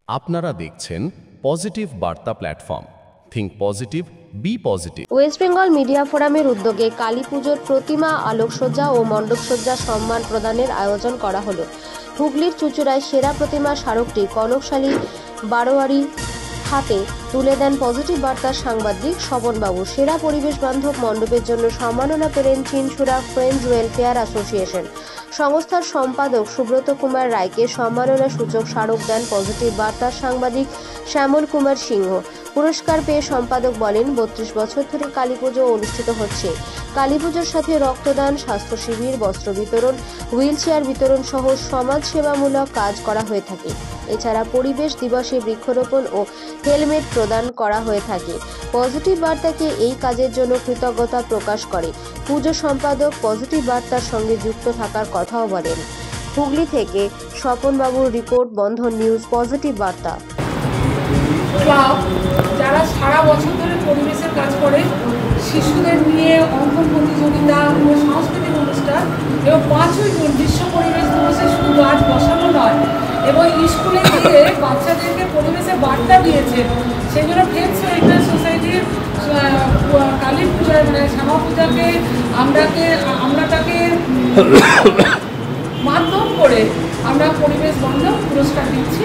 আপনারা দেখছেন পজিটিভ বার্তা platform. Think positive, be positive. West Bengal media ফোরামের উদ্যোগে কালী পুজোর প্রতিমা, আলোকসজ্জা ও মণ্ডপসজ্জা সম্মান প্রদানের আয়োজন করা হলো। হুগলির চুঁচুড়ায় সেরা প্রতিমা স্মারকটি কনকশালী বারোয়ারি হাতে তুলে দেন পজিটিভ বার্তার সাংবাদিক স্বপনবাবু। সেরা পরিবেশ বান্ধব মণ্ডপের জন্য সম্মাননা পেলেন চিনসুরা ফ্রেন্ডস ওয়েলফেয়ার অ্যাসোসিয়েশন। সংস্থার সম্পাদক সুব্রত কুমার রায়কে সম্মাননা সূচক স্মারক দেন পজিটিভ বার্তার সাংবাদিক শ্যামল কুমার সিংহ। পুরস্কার পেয়ে সম্পাদক বলেন, 32 বছর ধরে কালী পুজো অনুষ্ঠিত হচ্ছে। কালী পুজোর সাথে রক্তদান, স্বাস্থ্য শিবির, বস্ত্র বিতরণ, হুইল চেয়ার বিতরণ সহ সমাজ সেবামূলক কাজ করা হয়ে থাকে। এছাড়া পরিবেশ দিবসে বৃক্ষরোপণ ও হেলমেট প্রদান করা হয়ে থাকে। পজিটিভ বার্তাকে এই কাজের জন্য কৃতজ্ঞতা প্রকাশ করে। পুজো সম্পাদক পজিটিভ বার্তার সঙ্গে যুক্ত থাকার কথাও বলেন। হুগলি থেকে স্বপনবাবুর রিপোর্ট, বন্ধন নিউজ, পজিটিভ বার্তা। ক্লাব যারা সারা বছর ধরে পরিবেশের কাজ করে, শিশুদের নিয়ে অঙ্কন প্রতিযোগিতা ও সাংস্কৃতিক অনুষ্ঠান এবং 5ই জুন বিশ্ব পরিবেশ দিবসে শুধু গাছ বসানো নয় এবং স্কুলে গিয়ে বাচ্চাদেরকে পরিবেশের বার্তা দিয়েছে। সেই জন্য ফ্রেন্ডস ওয়েলফেয়ার সোসাইটির কালী পূজা মানে শ্যামা পূজাকে আমরাটাকে মাধ্যম করে আমরা পরিবেশ বান্ধব পুরস্কার দিচ্ছি।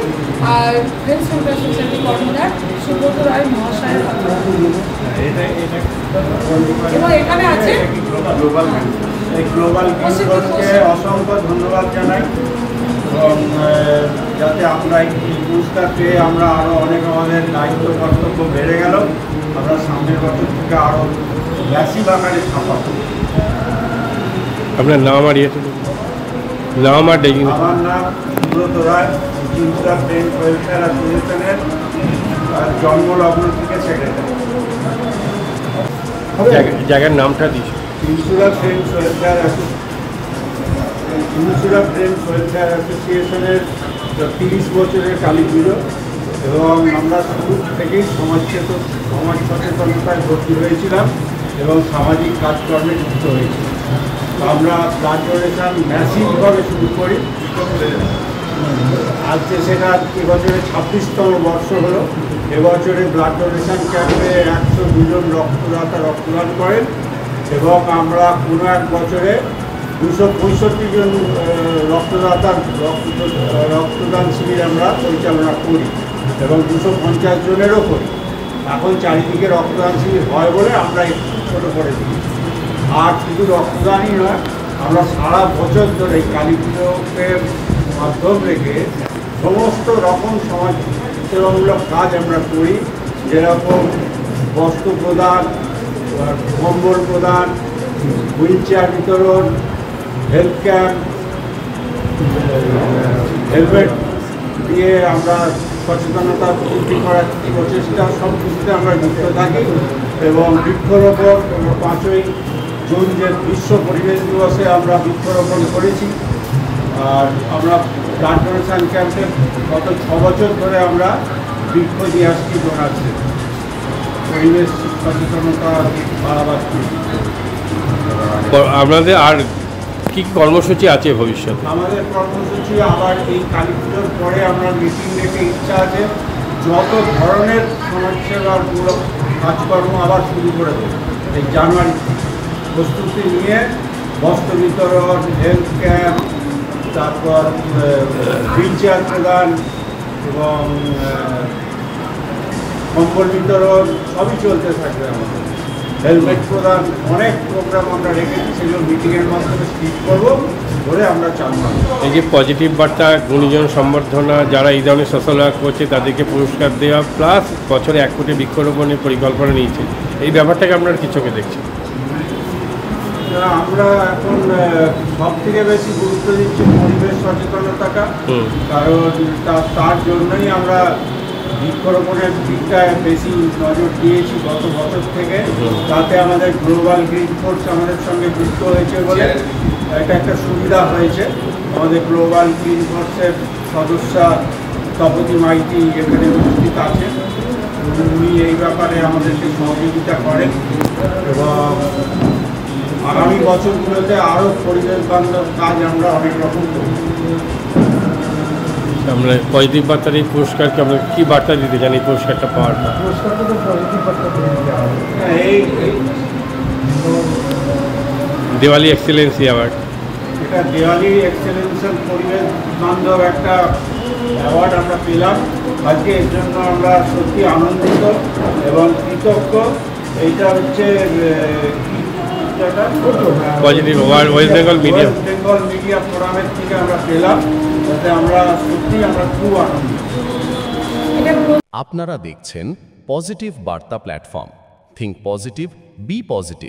আর ফ্রেন্ডস ওয়েলফেয়ার সোসাইটির কর্মীরা সুব্রত রায় মহাশয়ের এবং এখানে আছে গ্লোবাল গ্রিনকে অসংখ্য ধন্যবাদ জানাই। এবং যাতে আমরা এই পুরস্কার পেয়ে আমরা আরও অনেক আমাদের দায়িত্ব কর্তব্য বেড়ে গেল, আমরা সামনের বছর থেকে আরও ব্যাসি আকারে ছাপাবো। আপনার নাম আর নাম আর ডেকে? আমার নাম সুব্রত রায়, চিনসুরা ফ্রেন্ডস ওয়েলফেয়ার অ্যাসোসিয়েশনের জন্মলগ্ন থেকে সেক্রেটারি। জায়গার নামটা দিস। চিনসুরা ফ্রেন্ডস ওয়েলফেয়ার অ্যাসোসিয়েশনের 30 বছরের কালী পুজো এবং আমরা শুরু থেকেই সমাজ সচেতনতায় ভর্তি হয়েছিলাম এবং সামাজিক কাজকর্মে যুক্ত হয়েছি। আমরা ব্লাড ডোনেশন ম্যাসিভভাবে শুরু করি। আজকে সেটা এবছরে 26তম বর্ষ হলো। এবছরে ব্লাড ডোনেশন ক্যাম্পে 102 জন রক্তদাতা রক্তদান করেন এবং আমরা কোনো এক বছরে 265 জন রক্তদাতার রক্তদান শিবির আমরা পরিচালনা করি এবং 250 জনেরও করি। এখন চারিদিকে রক্তদান শিবির হয় বলে আমরা একটু ছোটো করে দিই। আর শুধু রক্তদানই নয়, আমরা সারা বছর ধরে কালী পুজোকে মাধ্যম রেখে সমস্ত রকম সমাজ সেবামূলক কাজ আমরা করি, যেরকম বস্ত্র প্রদান, কম্বল প্রদান, হুইল চেয়ার বিতরণ, হেলথ ক্যাম্প, হেলমেট দিয়ে আমরা সচেতনতা বৃদ্ধি করার প্রচেষ্টা সব কিছুতে আমরা যুক্ত থাকি। এবং বৃক্ষরোপণ 5ই জুন যে বিশ্ব পরিবেশ দিবসে আমরা বৃক্ষরোপণ করেছি। আর আমরা ব্লাড ডোনেশন ক্যাম্পে গত 6 বছর ধরে আমরা বৃক্ষ দিয়ে আসছি ডোনাচ্ছে পরিবেশ সচেতনতা বাড়াবার। আপনাদের আর কি কর্মসূচি আছে ভবিষ্যতে? আমাদের কর্মসূচি আবার এই কালী পুজোর পরে আমরা মিটিং রেখে ইচ্ছা আছে যত ধরনের সমাজসেবামূলক কাজকর্ম আবার শুরু করে দেবো এই জানুয়ারি। প্রস্তুতি নিয়ে বস্ত্র বিতরণ, হেলথ ক্যাম্প, তারপর হুইল চেয়ার প্রদান এবং কম্বল বিতরণ সবই চলতে থাকবে। আমাদের হেলমেট প্রদান অনেক প্রোগ্রাম আমরা রেখেছি, সেগুলো মিটিংয়ের মাধ্যমে স্পিড করবো করে আমরা চালু। এই যে পজিটিভ বার্তা, গুণীজন সম্বর্ধনা, যারা এই ধরনের সোশ্যাল ওয়ার্ক করছে তাদেরকে পুরস্কার দেওয়া, প্লাস বছরে 1 কোটি বৃক্ষরোপণের পরিকল্পনা নিয়েছে, এই ব্যাপারটাকে আপনারা কি চোখে দেখছেন? আমরা এখন সব থেকে বেশি গুরুত্ব দিচ্ছি পরিবেশ সচেতনতাটা, কারণ তার জন্যই আমরা বৃক্ষরোপণের দিকটায় বেশি নজর দিয়েছি গত বছর থেকে। তাতে আমাদের গ্লোবাল গ্রিন ফোর্স আমাদের সঙ্গে যুক্ত হয়েছে বলে এটা একটা সুবিধা হয়েছে। আমাদের গ্লোবাল গ্রিন ফোর্সের সদস্যা তপতি মাইতি এখানে উপস্থিত আছেন। উনি এই ব্যাপারে আমাদেরকে সহযোগিতা করেন এবং আগামী বছরগুলোতে আরও পরিবেশ বান্ধব কাজ আমরা অনেক রকম করি। আমরা পজিটিভ বার্তার এই পুরস্কারকে আমরা কী বার্তা দিতে চান এই পুরস্কারটা পাওয়ার পর? এই দিওয়ালি এক্সেলেন্সি অ্যাওয়ার্ড। এটা দিওয়ালি এক্সেলেন্সের পরিবেশ বান্ধব একটা অ্যাওয়ার্ড আমরা পেলাম আজকে। এর জন্য আমরা সত্যি আনন্দিত এবং কৃতজ্ঞ। এইটা হচ্ছে positive West Bengal media Bengal media ফোরামের থেকে আমরা পেলাম, যাতে আমরা সত্যি আমরা খুব আনন্দিত। আপনারা দেখছেন পজিটিভ বার্তা platform. Think positive, be positive.